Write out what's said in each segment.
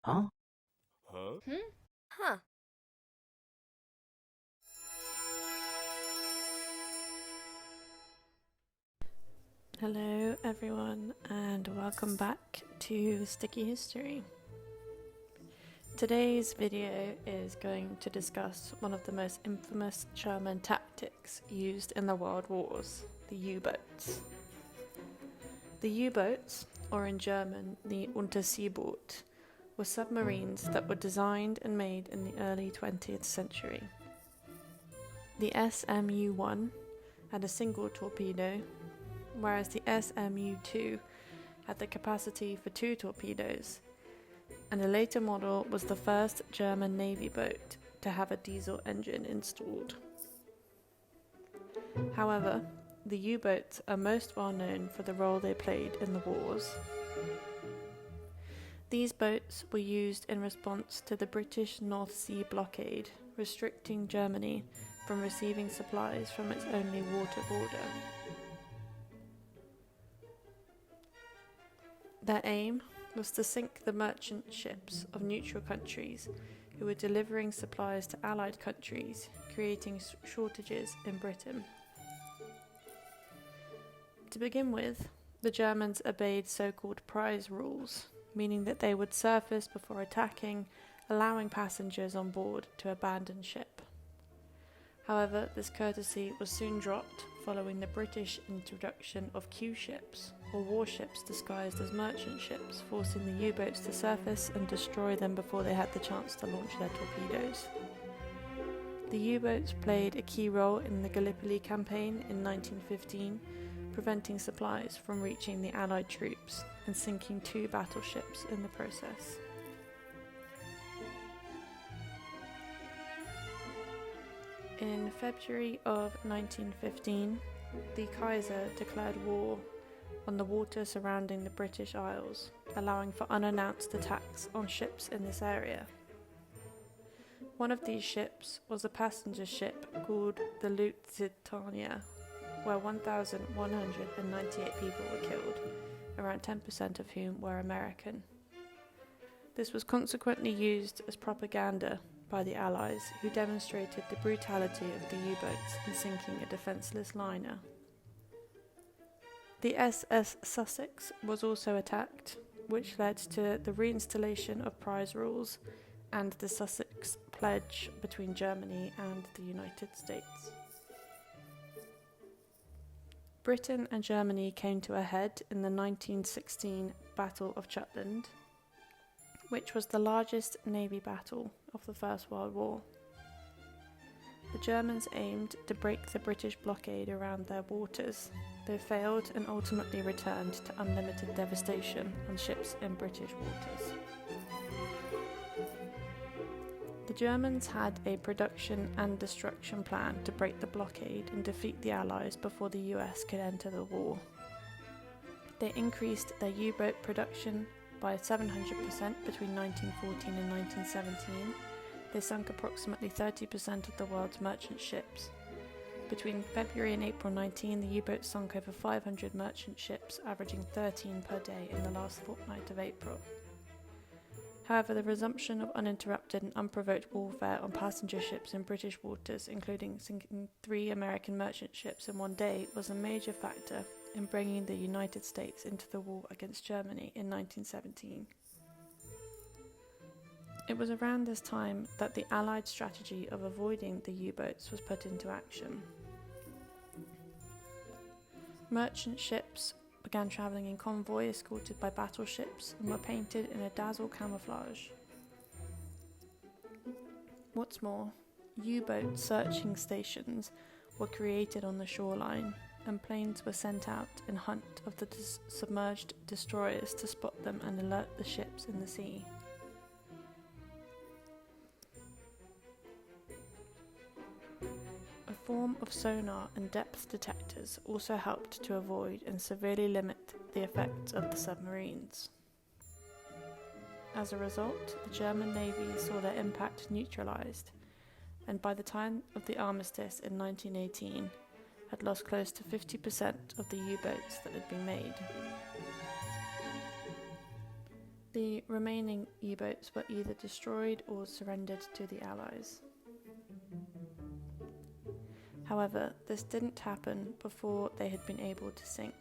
Huh? Hmm? Huh. Hello everyone and welcome back to Sticky History. Today's video is going to discuss one of the most infamous German tactics used in the World Wars, the U-boats. The U-boats, or in German the Unterseeboot, were submarines that were designed and made in the early 20th century. The SMU-1 had a single torpedo, whereas the SMU-2 had the capacity for 2 torpedoes, and a later model was the first German Navy boat to have a diesel engine installed. However, the U-boats are most well known for the role they played in the wars. These boats were used in response to the British North Sea blockade, restricting Germany from receiving supplies from its only water border. Their aim was to sink the merchant ships of neutral countries who were delivering supplies to Allied countries, creating shortages in Britain. To begin with, the Germans obeyed so-called prize rules, meaning that they would surface before attacking, allowing passengers on board to abandon ship. However, this courtesy was soon dropped following the British introduction of Q-ships, or warships disguised as merchant ships, forcing the U-boats to surface and destroy them before they had the chance to launch their torpedoes. The U-boats played a key role in the Gallipoli campaign in 1915, preventing supplies from reaching the Allied troops and sinking 2 battleships in the process. In February of 1915, the Kaiser declared war on the water surrounding the British Isles, allowing for unannounced attacks on ships in this area. One of these ships was a passenger ship called the Lusitania, where 1,198 people were killed, around 10% of whom were American. This was consequently used as propaganda by the Allies, who demonstrated the brutality of the U-boats in sinking a defenceless liner. The SS Sussex was also attacked, which led to the reinstallation of prize rules and the Sussex Pledge between Germany and the United States. Britain and Germany came to a head in the 1916 Battle of Jutland, which was the largest navy battle of the First World War. The Germans aimed to break the British blockade around their waters. They failed and ultimately returned to unlimited devastation on ships in British waters. The Germans had a production and destruction plan to break the blockade and defeat the Allies before the US could enter the war. They increased their U-boat production by 700% between 1914 and 1917. They sunk approximately 30% of the world's merchant ships. Between February and April 19, the U-boats sunk over 500 merchant ships, averaging 13 per day in the last fortnight of April. However, the resumption of uninterrupted and unprovoked warfare on passenger ships in British waters, including sinking 3 American merchant ships in one day, was a major factor in bringing the United States into the war against Germany in 1917. It was around this time that the Allied strategy of avoiding the U-boats was put into action. Merchant ships began travelling in convoy escorted by battleships and were painted in a dazzle camouflage. What's more, U-boat searching stations were created on the shoreline, and planes were sent out in hunt of the submerged destroyers to spot them and alert the ships in the sea. A form of sonar and depth detectors also helped to avoid and severely limit the effects of the submarines. As a result, the German Navy saw their impact neutralized, and by the time of the armistice in 1918, had lost close to 50% of the U-boats that had been made. The remaining U-boats were either destroyed or surrendered to the Allies. However, this didn't happen before they had been able to sink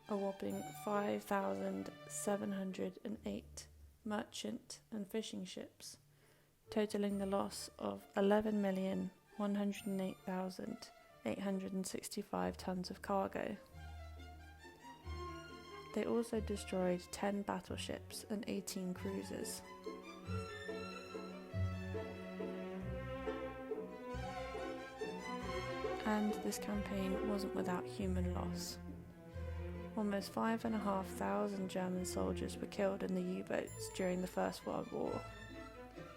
a whopping 5,708 merchant and fishing ships, totaling the loss of 11,108,865 tons of cargo. They also destroyed 10 battleships and 18 cruisers. And this campaign wasn't without human loss. Almost 5,500 German soldiers were killed in the U-boats during the First World War,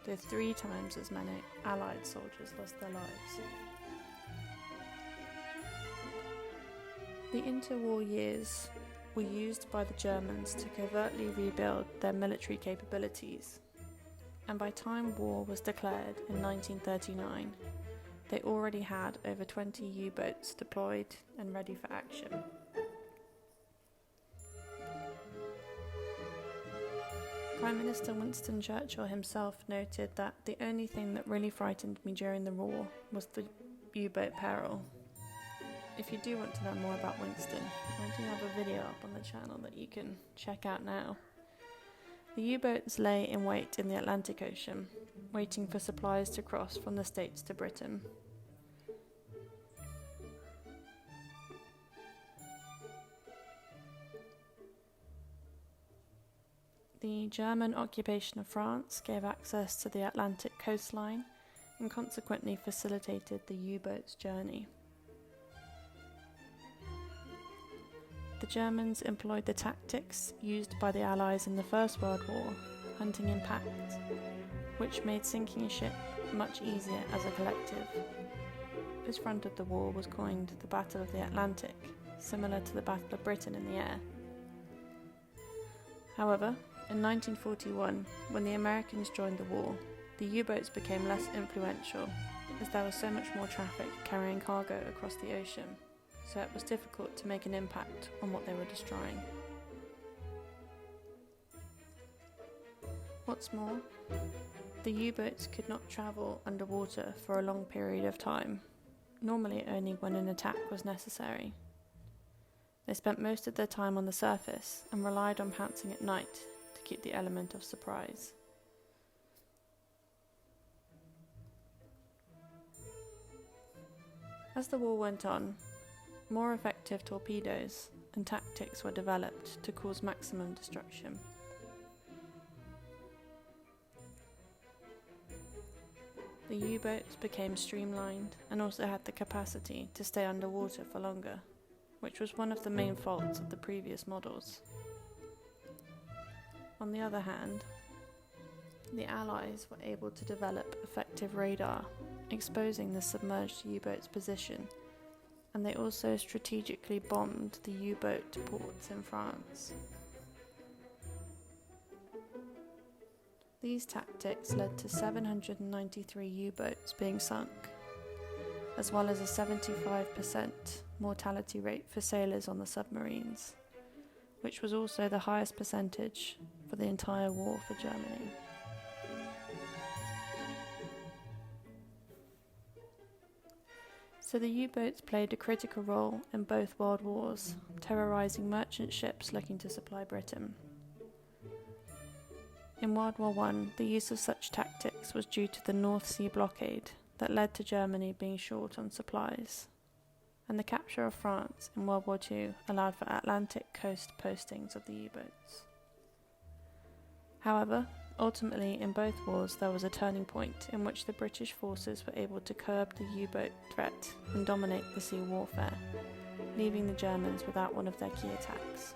though 3 times as many Allied soldiers lost their lives. The interwar years were used by the Germans to covertly rebuild their military capabilities, and by time war was declared in 1939, they already had over 20 U-boats deployed and ready for action. Prime Minister Winston Churchill himself noted that the only thing that really frightened me during the war was the U-boat peril. If you do want to learn more about Winston, I do have a video up on the channel that you can check out now. The U-boats lay in wait in the Atlantic Ocean, waiting for supplies to cross from the States to Britain. The German occupation of France gave access to the Atlantic coastline and consequently facilitated the U-boat's journey. The Germans employed the tactics used by the Allies in the First World War, hunting in packs, which made sinking a ship much easier as a collective. This front of the war was coined the Battle of the Atlantic, similar to the Battle of Britain in the air. However, in 1941, when the Americans joined the war, the U-boats became less influential as there was so much more traffic carrying cargo across the ocean, so it was difficult to make an impact on what they were destroying. What's more, the U-boats could not travel underwater for a long period of time, normally only when an attack was necessary. They spent most of their time on the surface and relied on pouncing at night to keep the element of surprise. As the war went on, more effective torpedoes and tactics were developed to cause maximum destruction. The U-boats became streamlined and also had the capacity to stay underwater for longer, which was one of the main faults of the previous models. On the other hand, the Allies were able to develop effective radar, exposing the submerged U-boat's position, and they also strategically bombed the U-boat ports in France. These tactics led to 793 U-boats being sunk, as well as a 75% mortality rate for sailors on the submarines, which was also the highest percentage for the entire war for Germany. So the U-boats played a critical role in both world wars, terrorising merchant ships looking to supply Britain. In World War I, the use of such tactics was due to the North Sea blockade that led to Germany being short on supplies, and the capture of France in World War II allowed for Atlantic coast postings of the U-boats. However, ultimately in both wars there was a turning point in which the British forces were able to curb the U-boat threat and dominate the sea warfare, leaving the Germans without one of their key attacks.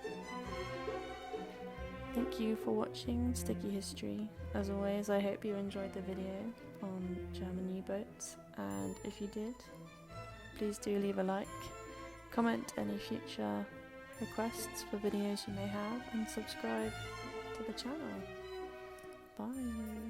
Thank you for watching Sticky History. As always, I hope you enjoyed the video on German U-boats, and if you did, please do leave a like, comment any future requests for videos you may have, and subscribe to the channel. Bye!